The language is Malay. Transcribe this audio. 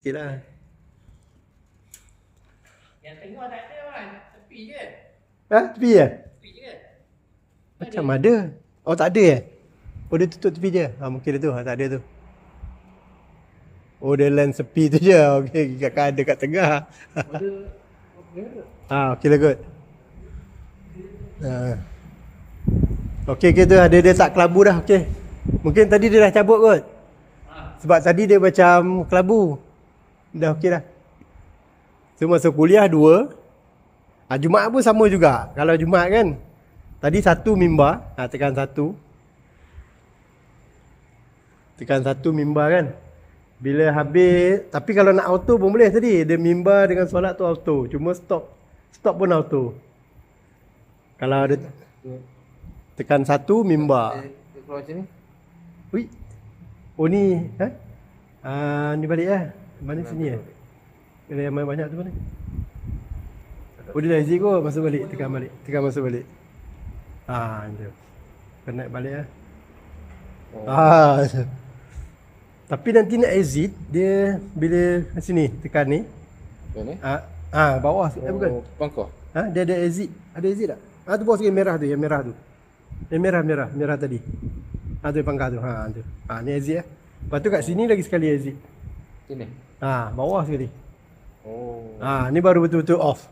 Sikit lah. Yang tengah tak ada kan? Tepi je. Ha? Tepi je? Tepi je. Macam ada. Oh tak ada Oh dia tutup tepi je. Mungkin dia tu. Tak ada tu. Oh dia land sepi tu je. Okay, kakak ada kat tengah. Okey lah kot. Okey tu ada dia tak kelabu dah. Okey. Mungkin tadi dia dah cabut kot. Sebab tadi dia macam kelabu. Dah okey dah. So masa kuliah 2. Jumaat pun sama juga. Kalau Jumaat kan, tadi 1 mimbar. Tekan 1. Tekan 1 mimbar kan. Bila habis, tapi kalau nak auto pun boleh tadi. Dia mimbar dengan solat tu auto. Cuma stop pun auto. Kalau ada tekan 1 mimbar. Keluar macam ni. Ui. Oh ni, ni balik lah. Mana sini eh? Bila yang banyak tu mana? Oh dia dah exit kot, masuk balik. Tekan balik. Tekan masuk balik. Macam. Kena naik balik lah. Tapi nanti nak exit, dia bila sini, tekan ni. Mana ni? Bawah. Bukan. Pangkor. Dia ada exit. Ada exit tak? Tu bawah sikit merah tu, yang merah tu. Yang merah tadi. Tu yang pangkah tu. Tu. Ni exit lah. Lepas tu kat sini lagi sekali exit. Sini. Bawah sekali. Oh. Ni baru betul-betul off.